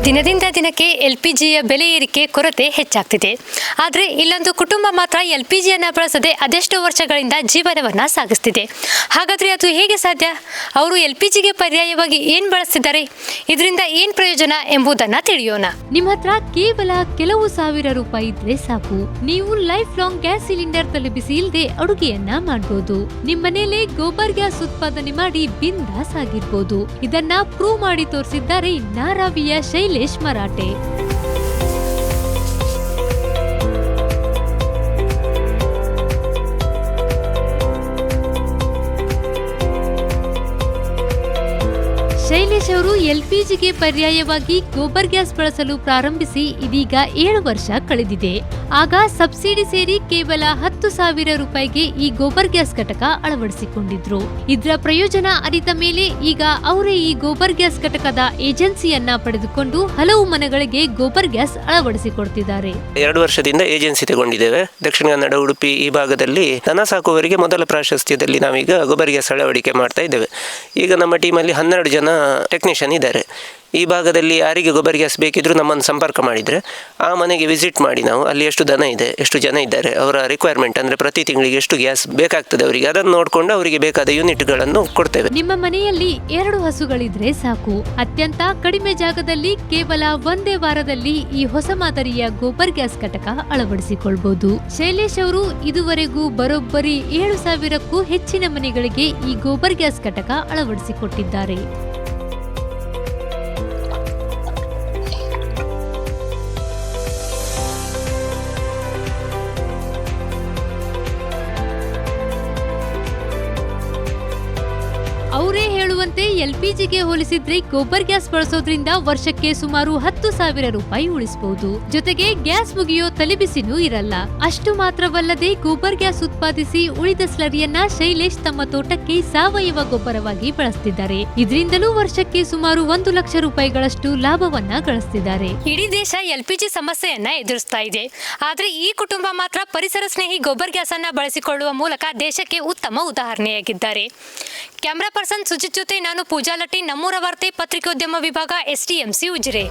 ದಿನದಿಂದ ದಿನಕ್ಕೆ LPGಯ ಬೆಲೆ ಏರಿಕೆ ಕೊರತೆ ಹೆಚ್ಚಾಗ್ತಿದೆ. ಆದರೆ ಇಲ್ಲೊಂದು ಕುಟುಂಬ ಮಾತ್ರ LPGಯನ್ನು ಬಳಸದೆ ಅದೆಷ್ಟೋ ವರ್ಷಗಳಿಂದ ಜೀವನವನ್ನು ಸಾಗಿಸ್ತಿದೆ. ಹಾಗಾದರೆ ಅದು ಹೇಗೆ ಸಾಧ್ಯ? ಅವರು LPGಗೆ ಪರ್ಯಾಯವಾಗಿ ಏನು ಬಳಸ್ತಿದ್ದಾರೆ? ಇದರಿಂದ ಏನು ಪ್ರಯೋಜನ ಎಂಬುದನ್ನು ತಿಳಿಯೋಣ. ನಿಮ್ಮ ಹತ್ರ ಕೇವಲ ಕೆಲವು ಸಾವಿರ ರೂಪಾಯಿ ಇದ್ರೆ ಸಾಕು, ನೀವು ಲೈಫ್ ಲಾಂಗ್ ಗ್ಯಾಸ್ ಸಿಲಿಂಡರ್ ತಲುಪಿಸಿ ಇಲ್ಲದೆ ಅಡುಗೆಯನ್ನ ಮಾಡಬಹುದು. ನಿಮ್ಮನೇಲೆ ಗೋಬರ್ ಗ್ಯಾಸ್ ಉತ್ಪಾದನೆ ಮಾಡಿ ಬಿಂದಾಸ್ ಆಗಿರ್ಬೋದು. ಇದನ್ನ ಪ್ರೂವ್ ಮಾಡಿ ತೋರಿಸಿದ್ದಾರೆ ನಾರಾವಿಯ ಶೈಲೇಶ್ ಮರಾಠೆ. ಶೈಲೇಶ್ ಅವರು LPGಗೆ ಪರ್ಯಾಯವಾಗಿ ಗೋಬರ್ ಗ್ಯಾಸ್ ಬಳಸಲು ಪ್ರಾರಂಭಿಸಿ ಇದೀಗ 7 ವರ್ಷ ಕಳೆದಿದೆ. ಆಗ ಸಬ್ಸಿಡಿ ಸೇರಿ ಕೇವಲ 10,000 ರೂಪಾಯಿಗೆ ಈ ಗೋಬರ್ ಗ್ಯಾಸ್ ಘಟಕ ಅಳವಡಿಸಿಕೊಂಡಿದ್ರು. ಇದರ ಪ್ರಯೋಜನ ಅರಿತ ಮೇಲೆ ಈಗ ಅವರೇ ಈ ಗೋಬರ್ ಗ್ಯಾಸ್ ಘಟಕದ ಏಜೆನ್ಸಿಯನ್ನ ಪಡೆದುಕೊಂಡು ಹಲವು ಮನೆಗಳಿಗೆ ಗೋಬರ್ ಗ್ಯಾಸ್ ಅಳವಡಿಸಿಕೊಡ್ತಿದ್ದಾರೆ. 2 ವರ್ಷದಿಂದ ಏಜೆನ್ಸಿ ತಗೊಂಡಿದ್ದೇವೆ. ದಕ್ಷಿಣ ಕನ್ನಡ, ಉಡುಪಿ ಈ ಭಾಗದಲ್ಲಿ ದನ ಸಾಕುವವರಿಗೆ ಮೊದಲ ಪ್ರಾಶಸ್ತ್ಯದಲ್ಲಿ ನಾವೀಗ ಗೋಬರ್ ಗ್ಯಾಸ್ ಅಳವಡಿಕೆ ಮಾಡ್ತಾ ಇದ್ದೇವೆ. ಈಗ ನಮ್ಮ ಟೀಮಲ್ಲಿ 12 ಜನ ಟೆಕ್ನಿಷಿಯನ್ ಇದ್ದಾರೆ. ಈ ಭಾಗದಲ್ಲಿ ಯಾರಿಗೆ ಗೊಬ್ಬರ ಗ್ಯಾಸ್ ಬೇಕಿದ್ರೂ ನಮ್ಮನ್ನು ಸಂಪರ್ಕ ಮಾಡಿದರೆ ಆ ಮನೆಗೆ ವಿಸಿಟ್ ಮಾಡಿ ನಾವು ಅಲ್ಲಿ ಎಷ್ಟು ದನ ಇದೆ, ಎಷ್ಟು ಜನ ಇದ್ದಾರೆ, ಅವರ ರಿಕ್ವೈರ್ಮೆಂಟ್ ಅಂದರೆ ಪ್ರತಿ ತಿಂಗಳಿಗೆ ಎಷ್ಟು ಗ್ಯಾಸ್ ಬೇಕಾಗ್ತದೆ ಅವರಿಗೆ, ಅದನ್ನು ನೋಡಿಕೊಂಡು ಅವರಿಗೆ ಬೇಕಾದ ಯೂನಿಟ್ಗಳನ್ನು ಕೊಡ್ತೇವೆ. ನಿಮ್ಮ ಮನೆಯಲ್ಲಿ 2 ಹಸುಗಳಿದ್ರೆ ಸಾಕು, ಅತ್ಯಂತ ಕಡಿಮೆ ಜಾಗದಲ್ಲಿ ಕೇವಲ ಒಂದೇ ವಾರದಲ್ಲಿ ಈ ಹೊಸ ಮಾದರಿಯ ಗೋಬರ್ ಗ್ಯಾಸ್ ಘಟಕ ಅಳವಡಿಸಿಕೊಳ್ಬಹುದು. ಶೈಲೇಶ್ ಅವರು ಇದುವರೆಗೂ ಬರೋಬ್ಬರಿ 7,000ಕ್ಕೂ ಹೆಚ್ಚಿನ ಮನೆಗಳಿಗೆ ಈ ಗೋಬರ್ ಗ್ಯಾಸ್ ಘಟಕ ಅಳವಡಿಸಿಕೊಟ್ಟಿದ್ದಾರೆ. ಅವರೇ ಹೇಳುವಂತೆ LPGಗೆ ಹೋಲಿಸಿದ್ರೆ ಗೋಬರ್ ಗ್ಯಾಸ್ ಬಳಸೋದ್ರಿಂದ ವರ್ಷಕ್ಕೆ ಸುಮಾರು 10,000 ರೂಪಾಯಿ ಉಳಿಸಬಹುದು. ಜೊತೆಗೆ ಗ್ಯಾಸ್ ಮುಗಿಯೋ ತಲೆಬಿಸಿನೂ ಇರಲ್ಲ. ಅಷ್ಟು ಮಾತ್ರವಲ್ಲದೆ ಗೋಬರ್ ಗ್ಯಾಸ್ ಉತ್ಪಾದಿಸಿ ಉಳಿದ ಸ್ಲರಿಯನ್ನ ಶೈಲೇಶ್ ತಮ್ಮ ತೋಟಕ್ಕೆ ಸಾವಯವ ಗೊಬ್ಬರವಾಗಿ ಬಳಸ್ತಿದ್ದಾರೆ. ಇದರಿಂದಲೂ ವರ್ಷಕ್ಕೆ ಸುಮಾರು 1 ಲಕ್ಷ ರೂಪಾಯಿಗಳಷ್ಟು ಲಾಭವನ್ನ ಗಳಿಸ್ತಿದ್ದಾರೆ. ಇಡೀ ದೇಶ LPG ಸಮಸ್ಯೆಯನ್ನ ಎದುರಿಸ್ತಾ ಇದೆ. ಆದ್ರೆ ಈ ಕುಟುಂಬ ಮಾತ್ರ ಪರಿಸರ ಸ್ನೇಹಿ ಗೋಬರ್ ಗ್ಯಾಸ್ ಅನ್ನ ಬಳಸಿಕೊಳ್ಳುವ ಮೂಲಕ ದೇಶಕ್ಕೆ ಉತ್ತಮ ಉದಾಹರಣೆಯಾಗಿದ್ದಾರೆ. ಕ್ಯಾಮರಾ ಪರ್ಸನ್ ಸುಜಿತ್ ಜೊತೆ ನಾನು ಪೂಜಾ ಲಟ್ಟಿ, ನಮ್ಮೂರ ವಾರ್ತೆ ಪತ್ರಿಕೋದ್ಯಮ ವಿಭಾಗ, STMC ಉಜಿರೆ.